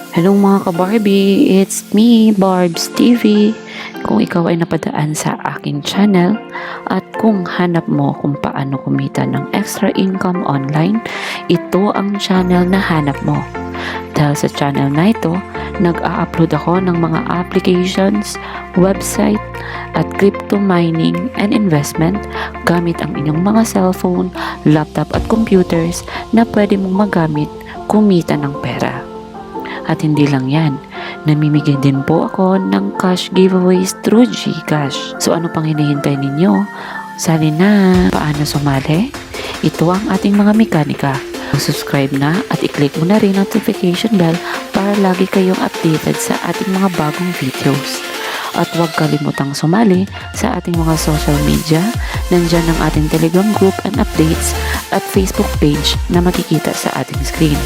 Hello mga ka-Barbie, it's me, Barbs TV. Kung ikaw ay napadaan sa aking channel at kung hanap mo kung paano kumita ng extra income online, ito ang channel na hanap mo. Dahil sa channel na ito, nag-a-upload ako ng mga applications, website, at crypto mining and investment gamit ang inyong mga cellphone, laptop at computers na pwede mong magamit kumita ng pera. At hindi lang yan, namimigay din po ako ng cash giveaways through GCash. So ano pang hinihintay ninyo? Sali na! Paano sumali? Ito ang ating mga mekanika. Subscribe na at i-click mo na rin notification bell para lagi kayong updated sa ating mga bagong videos. At huwag kalimutang sumali sa ating mga social media. Nandyan ang ating Telegram group and updates at Facebook page na makikita sa ating screen.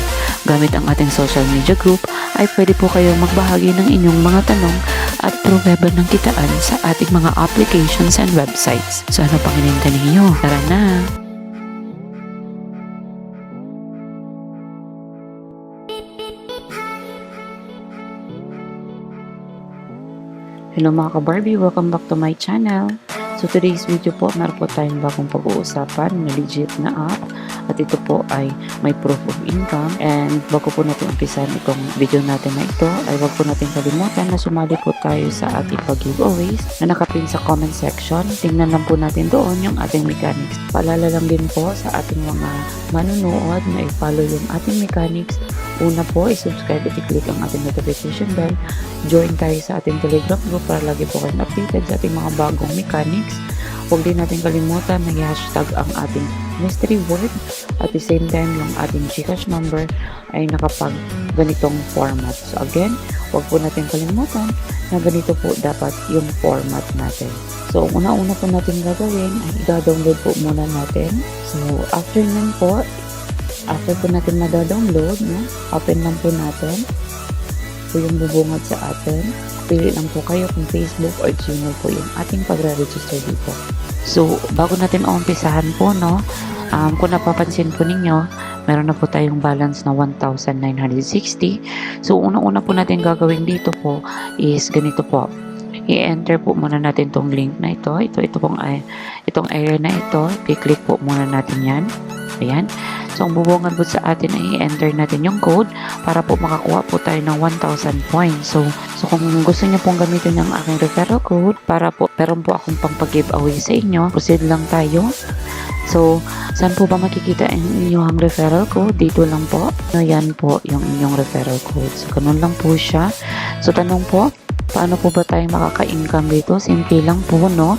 Gamit ang ating social media group ay pwede po kayong magbahagi ng inyong mga tanong at pruweba ng kitaan sa ating mga applications and websites. So ano pang hinihintay ninyo? Tara na! Hello mga ka-Barbie, welcome back to my channel. So today's video po, meron po tayong bagong pag-uusapan na legit na app. At ito po ay may proof of income. And bago po natin umpisan itong video natin na ito, ay wag po natin kalimutan na sumali po tayo sa ating pag-giveaways na nakapin sa comment section. Tingnan lang po natin doon yung ating mechanics. Paalala lang din po sa ating mga manunood na i-follow yung ating mechanics. Una po, i-subscribe at i-click ang ating notification bell. Join tayo sa ating Telegram group para lagi po kayong updated sa ating mga bagong mechanics. Huwag din natin kalimutan na i-hashtag ang ating mystery word. At the same time, yung ating GCash number ay nakapag ganitong format. So again, huwag po natin kalimutan na ganito po dapat yung format natin. So, una-una po natin gagawin ay i-download po muna natin. So, after nun po, after po natin madadownload, no, open lang po natin po yung bubungad sa atin. Pili lang po kayo kung Facebook or Gmail po yung ating pagre-register dito. So, bago natin umpisahan po, no, kung napapansin po ninyo, meron na po tayong balance na 1,960. So, unang-una po natin gagawin dito po is ganito po. I-enter po muna natin tong link na ito. Itong area na ito. I-click po muna natin yan. Ayan. So, ang bubungan po sa atin ay i-enter natin yung code para po makakuha po tayo ng 1,000 points. So kung gusto niyo pong gamitin ng aking referral code para po, meron po akong pang pag-giveaway sa inyo, proceed lang tayo. So, saan po ba makikita ang inyong referral code? Dito lang po. Ayan po yung inyong referral code. So, ganun lang po siya. So, tanong po, paano po ba tayo makaka-income dito? Simple lang po, no?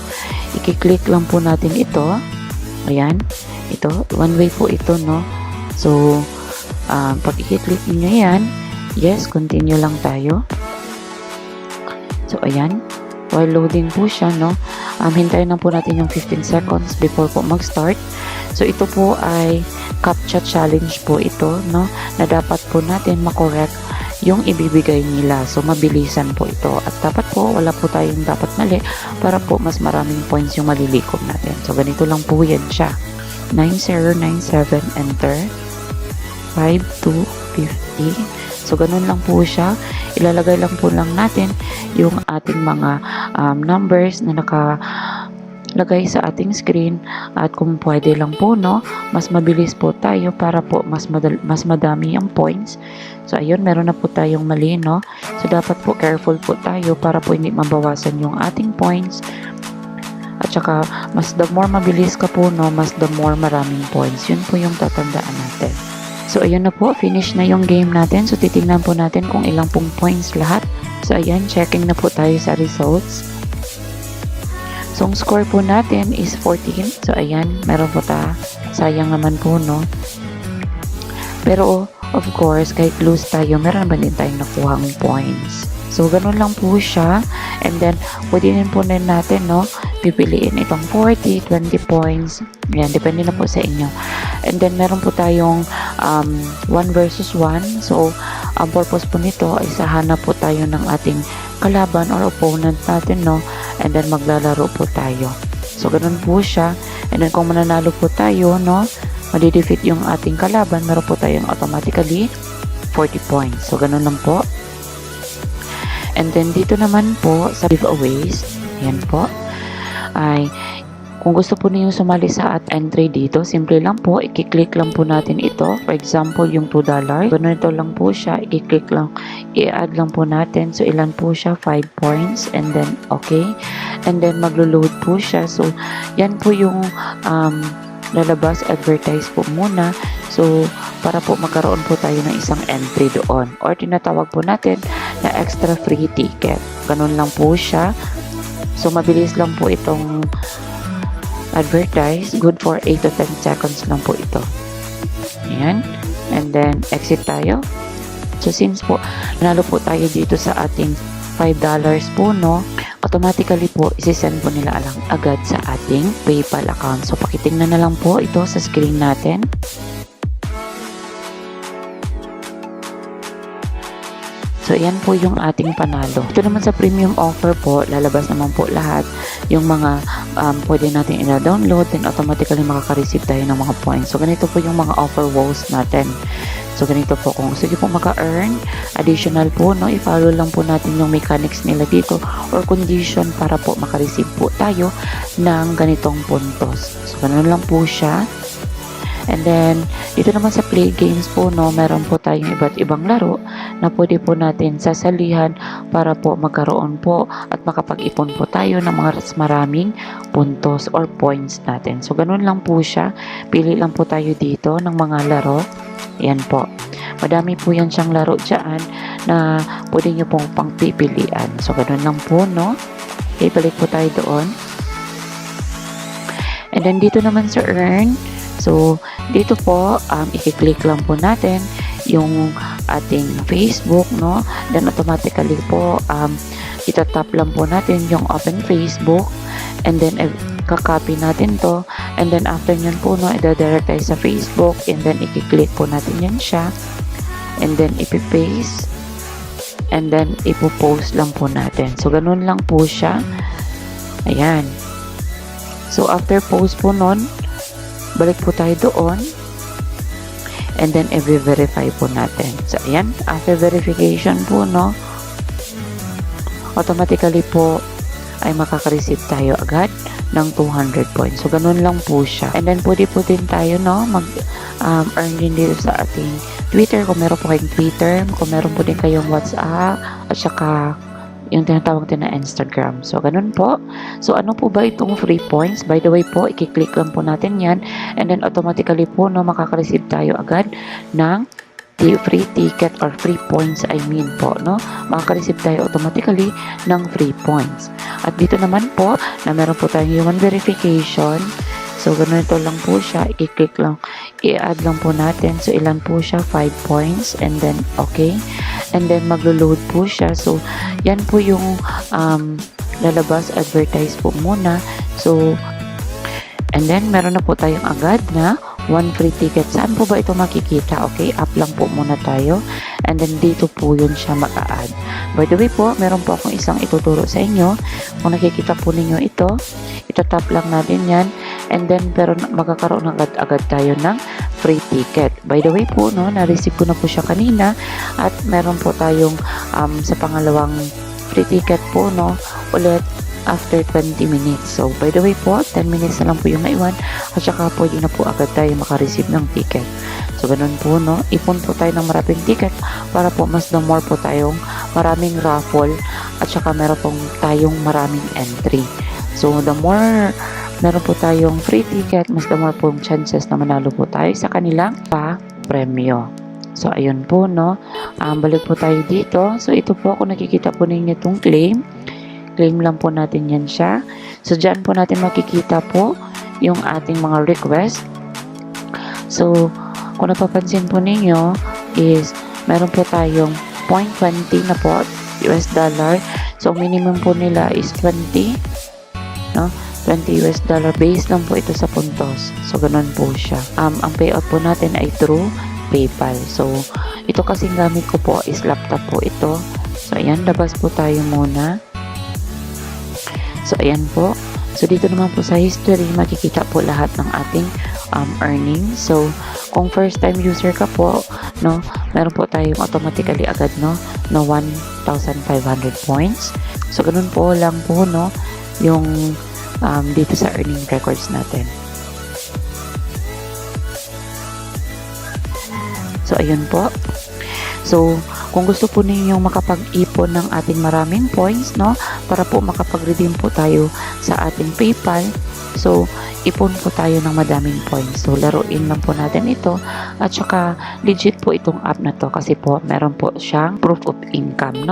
I-click lang po natin ito. Ayan. Ito, one way po ito, no? So, pag i-click niyo yan, yes, continue lang tayo. So, ayan. While loading po siya, no? Hintayin lang po natin yung 15 seconds before po mag-start. So, ito po ay CAPTCHA challenge po ito, no? Na dapat po natin makorek yung ibibigay nila. So, mabilisan po ito. At dapat po, wala po tayong dapat mali para po mas maraming points yung malilikom natin. So, ganito lang po yan siya. 9097, enter. 5250. So, ganun lang po siya. Ilalagay lang po lang natin yung ating mga numbers na nakalagay sa ating screen. At kung pwede lang po, no, mas mabilis po tayo para po mas madami yung points. So, ayun, meron na po tayong mali, no. So, dapat po careful po tayo para po hindi mabawasan yung ating points. At saka, mas the more mabilis ka po, no, mas the more maraming points. Yun po yung tatandaan natin. So, ayun na po. Finish na yung game natin. So, titingnan po natin kung ilang pong points lahat. So, ayan. Checking na po tayo sa results. So, ang score po natin is 14. So, ayan. Meron po sayang naman po, no. Pero, of course, kahit lose tayo, meron naman din tayong nakuhang points. So, ganun lang po siya. And then, pwede din po natin, no, pipiliin itong 40, 20 points. Yan, depende na po sa inyo. And then, meron po tayong 1 versus 1. So, ang purpose po nito ay sahanap po tayo ng ating kalaban or opponent natin, no? And then, maglalaro po tayo. So, ganun po siya. And then, kung mananalo po tayo, no, madidefeat yung ating kalaban, meron po tayong automatically 40 points. So, ganun lang po. And then dito naman po sa giveaways, yan po, ay kung gusto po niyo sumali sa entry dito, simple lang po, i-click lang po natin ito. For example, yung $2. Ganito lang po siya, i-click lang, i-add lang po natin. So, ilan po siya? 5 points. And then, okay. And then, maglo-load po siya. So, yan po yung lalabas, advertise po muna. So, para po magkaroon po tayo ng isang entry doon. Or tinatawag po natin na extra free ticket. Ganun lang po siya. So, mabilis lang po itong advertise. Good for 8 to 10 seconds lang po ito. Ayan. And then, exit tayo. So, since po, nanalo po tayo dito sa ating $5 po, no? Automatically po, isisend po nila alang agad sa ating PayPal account. So, pakitingnan na lang po ito sa screen natin. So, yan po yung ating panalo. Ito naman sa premium offer po, lalabas naman po lahat yung mga pwede natin ina-download, then automatically makaka-receive tayo ng mga points. So, ganito po yung mga offer walls natin. So, ganito po. Kung gusto nyo po maka-earn, additional po, no, i-follow lang po natin yung mechanics nila dito or condition para po maka-receive po tayo ng ganitong puntos. So, ganun lang po siya. And then, dito naman sa play games po, no, meron po tayong iba't ibang laro na pwede po natin sasalihan para po magkaroon po at makapag-ipon po tayo ng mga maraming puntos or points natin. So, ganun lang po siya. Pili lang po tayo dito ng mga laro. Yan po. Madami po yan siyang laro dyan na pwede nyo pong pangpipilian. So, ganun lang po, no? Okay, balik po tayo doon. And then, dito naman sa earn. So, dito po, i-click lang po natin yung ating Facebook, no? Then, automatically po, itatap lang po natin yung open Facebook. And then, kakopy natin to. And then, after nyan po, no, ida-direct tayo sa Facebook. And then, i-click po natin yan siya. And then, ipipaste. And then, ipopost lang po natin. So, ganun lang po siya. Ayan. So, after post po nun, balik po tayo doon. And then, i-verify po natin. So, ayan. After verification po, no, automatically po, ay makaka-receive tayo agad ng 200 points. So, ganun lang po siya. And then, pwede po din tayo, no, mag-earn din dito sa ating Twitter. Kung meron po kayong Twitter, kung meron po din kayong WhatsApp, at saka yung tinatawag din na Instagram. So, ganun po. So, ano po ba itong free points? By the way po, i-click lang po natin yan. And then, automatically po, no, makaka-receive tayo agad ng free ticket or free points, I mean po, no? Makaka-receive tayo automatically ng free points. At dito naman po, na meron po tayong human verification. So, ganito lang po siya. I-click lang, i-add lang po natin. So, ilan po siya? 5 points. And then, okay. And then, maglo-load po siya. So, yan po yung lalabas, advertise po muna. So, and then, meron na po tayong agad na 1 free ticket. Saan po ba ito makikita? Okay, up lang po muna tayo. And then, dito po yun siya maka-add. By the way po, meron po akong isang ituturo sa inyo. Kung nakikita po ninyo ito, itatap lang natin yan. And then, pero magkakaroon agad tayo ng free ticket. By the way po, no, na-receive ko na po siya kanina. At meron po tayong sa pangalawang free ticket po, no, ulit after 20 minutes. So, by the way po, 10 minutes na lang po yung naiwan. At saka pwede na po agad tayo makareceive ng ticket. So, ganun po, no, ipon po tayo ng maraming ticket para po mas the more po tayong maraming raffle at saka meron pong tayong maraming entry. So, the more meron po tayong free ticket, mas the more pong chances na manalo po tayo sa kanilang pa-premyo. So, ayun po, no. Balik po tayo dito. So, ito po, kung nakikita po ninyo itong claim lang po natin yan siya. So, dyan po natin makikita po yung ating mga request. So, kung napapansin po ninyo is meron po tayong 0.20 na po US dollar. So, minimum po nila is 20, no? 20 US dollar. Base lang po ito sa puntos. So, ganun po siya. Ang payout po natin ay through PayPal. So, ito kasing gamit ko po is laptop po ito. So, ayan. Labas po tayo muna. So, ayan po. So, dito naman po sa history, makikita po lahat ng ating earnings. So, kung first time user ka po, no, meron po tayong automatically agad na 1,500 points. So ganun po lang po yung dito sa earning records natin. So ayun po. So kung gusto po ninyong makapag-ipon ng ating maraming points para po makapag-redeem po tayo sa ating PayPal, so ipon po tayo ng madaming points. So laruin lang po natin ito, at saka legit po itong app na to kasi po meron po siyang proof of income.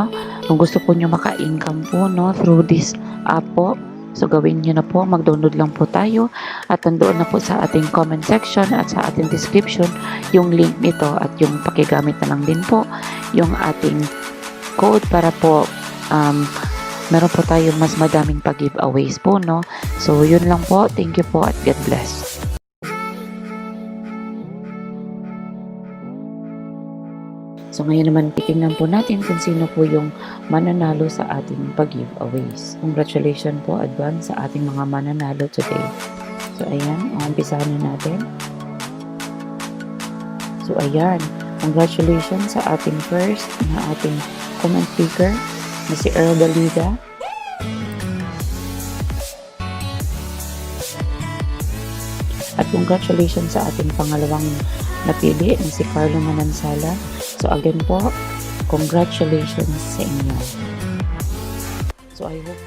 Kung gusto po nyo maka-income po through this app po, so gawin nyo na po, mag-download lang po tayo at nandoon na po sa ating comment section at sa ating description yung link nito, at yung pakigamit na lang din po yung ating code para po meron po tayong mas madaming pag-giveaways po. So yun lang po, thank you po at God bless. So ngayon naman titingnan po natin kung sino po yung mananalo sa ating pag-giveaways. Congratulations po advance sa ating mga mananalo today. So ayan, umpisahan na natin. So ayan, congratulations sa ating first na ating comment picker na si Earl Dalida. At congratulations sa ating pangalawang napili na si Carlo Manansala. So again po, congratulations sa inyo. So I hope